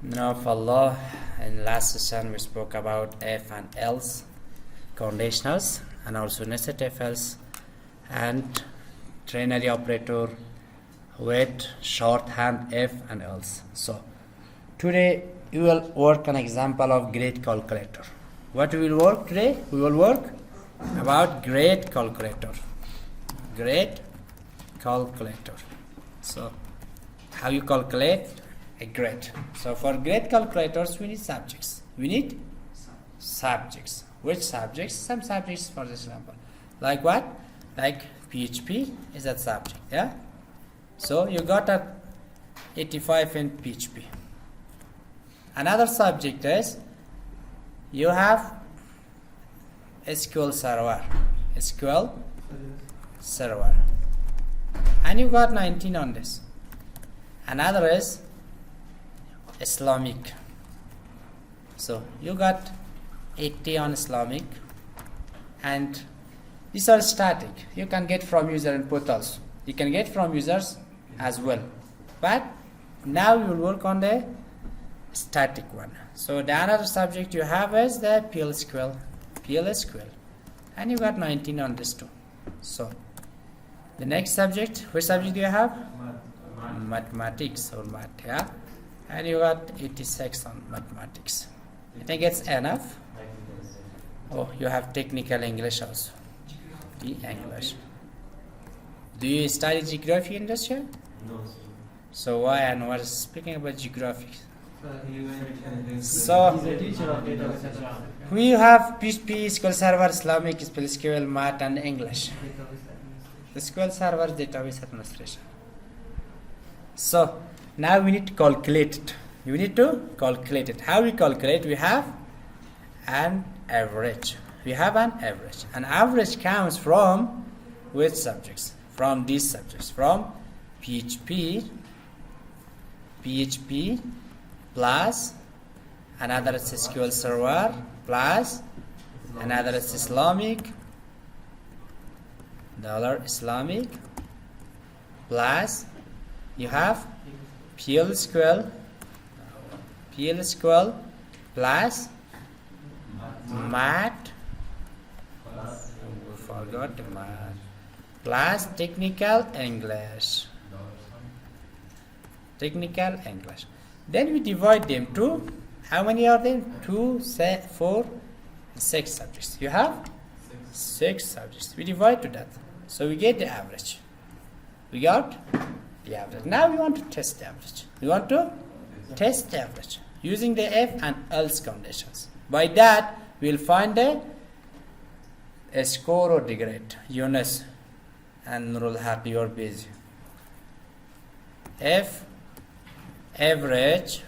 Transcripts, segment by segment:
Now, for Allah, in last session we spoke about if and else conditionals and also nested if else and ternary operator with shorthand if and else. So today we will work an example of grade calculator. What we will work today? We will work about grade calculator. Grade calculator. So how you calculate a grade. So for grade calculators we need subjects. We need subjects. Which subjects? Some subjects, for example. Like what? Like PHP is that subject. Yeah. So you got a 85 in PHP. Another subject is you have SQL server. SQL server. And you got 19 on this. Another is Islamic. So you got 80 on Islamic, and these are static. You can get from user input also. You can get from users as well. But now you will work on the static one. So the another subject you have is the PLSQL. And you got 19 on this too. So the next subject, which subject do you have? Mathematics or math, yeah? And you got 86 on mathematics. I think it's enough. Oh, you have technical English also. The English. Do you study geography in this year? No. So why and what is speaking about geography? So we have PHP, SQL Server, Islamic, SQL, Math and English. The SQL Server database administration. So now we need to calculate it. You need to calculate it. How we calculate? We have an average. We have an average. An average comes from which subjects? From these subjects. From PHP plus another is SQL Server plus another is Islamic plus you have PLSQL plus math, forgot the math, plus technical English. Then we divide them to, how many are there? 2, 4, 6 subjects. You have 6 subjects. We divide to that. So we get the average. We got the average. Now we want to test the average. We want to test the average using the if and else conditions. By that we will find a score or the grade. Yunus and Nurul Haq, you are busy. If average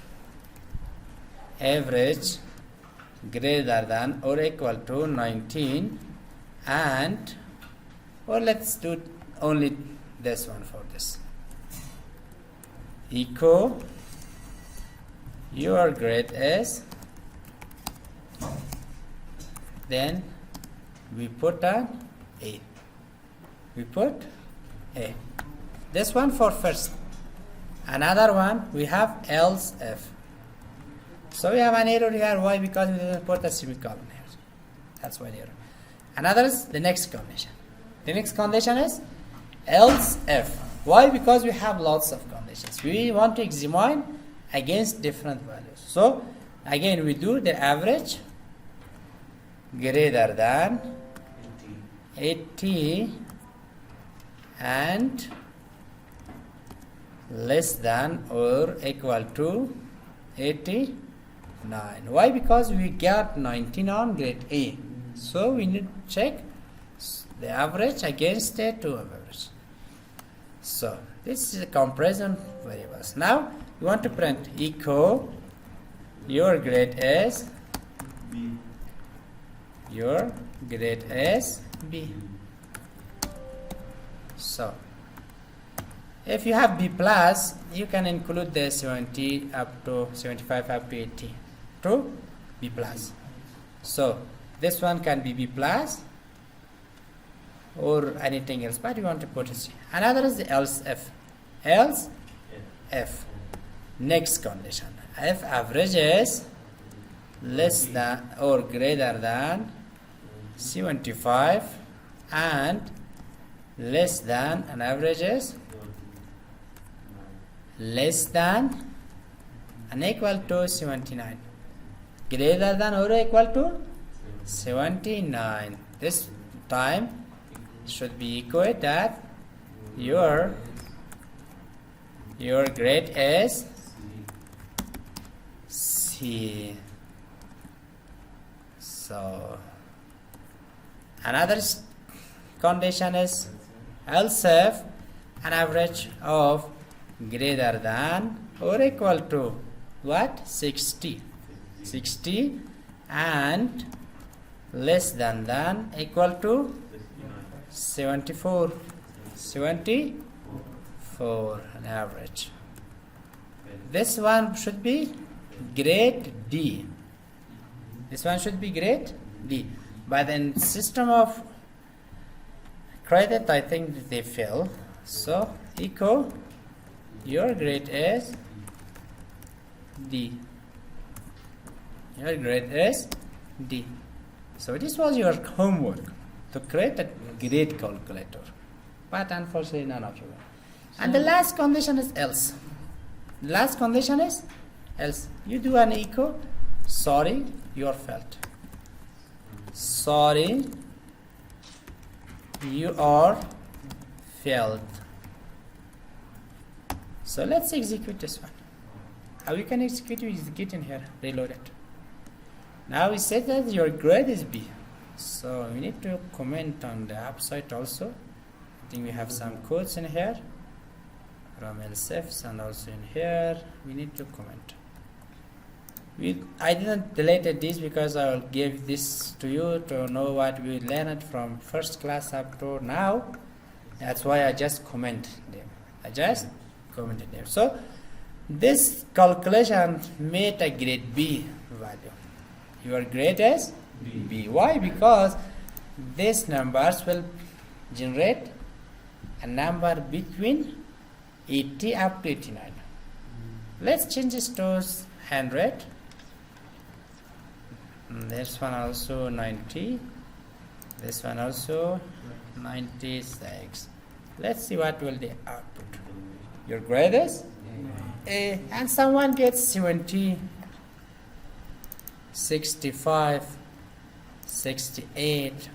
greater than or equal to 19 and, or let's do only this one for this. Echo your grade is, then we put an A. This one for first. Another one we have else if. So we have an error here. Why? Because we didn't put a semicolon here. That's why the error. Another is the next condition. The next condition is else if. Why? Because we have lots of conditions. We want to examine against different values. So again we do the average greater than 80 and less than or equal to 89. Why? Because we got 19 on grade A. So we need to check the average against the two average. So this is a comparison variables. Now you want to print echo your grade is B. Your grade is B. So if you have B plus, you can include the 70 up to 75 up to 80 to B plus. So this one can be B plus or anything else, but you want to put a C. Another is the else if. Else if. Next condition, if average is less than or greater than 75 and less than, an average is less than and equal to 79, greater than or equal to 79. This time should be equal that your grade is C. So another condition is else if an average of greater than or equal to what? 60 and less than equal to 74 an average. This one should be grade D. This one should be grade D. But in system of credit, I think they fail. So echo, your grade is D. Your grade is D. So this was your homework to create a grade calculator. But unfortunately none of you will. And the last condition is else. The last condition is else. You do an echo, sorry, you are failed. Sorry, you are failed. So let's execute this one. How you can execute? You get in here, reload it. Now we said that your grade is B. So we need to comment on the app site also. I think we have some codes in here from LSFs and also in here we need to comment. I didn't delete this because I will give this to you to know what we learned from first class up to now. That's why I just comment them. I just commented them. So this calculation made a grade B value. Your grade is B. Why? Because these numbers will generate a number between 80 up to 89. Let's change this to 100. This one also 90. This one also 96. Let's see what will the output. Your grade is A, and someone gets 70, 65, 68,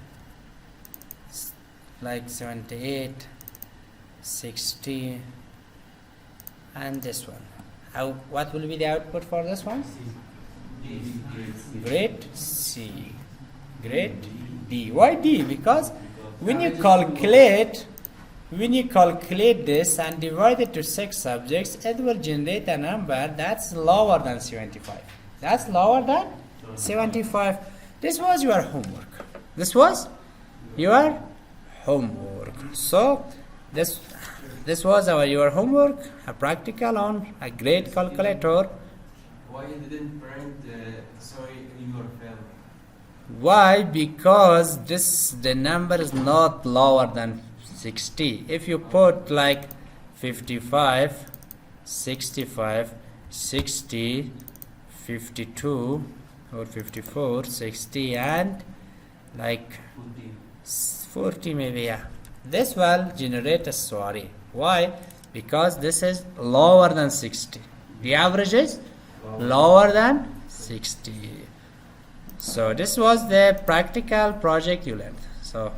like 78, 60, and this one. What will be the output for this one? Grade C. Grade D. Why D? Because when you calculate this and divide it to 6 subjects, it will generate a number that's lower than 75. That's lower than 75. This was your homework. This was your homework. So this was your homework, a practical on a grade calculator. Why you didn't print sorry you are failed? Why? Because the number is not lower than 60. If you put like 55, 65, 60, 52 or 54, 60 and like 40 maybe, yeah. This will generate a sorry. Why? Because this is lower than 60. The average is lower than 60. So this was the practical project you learned. So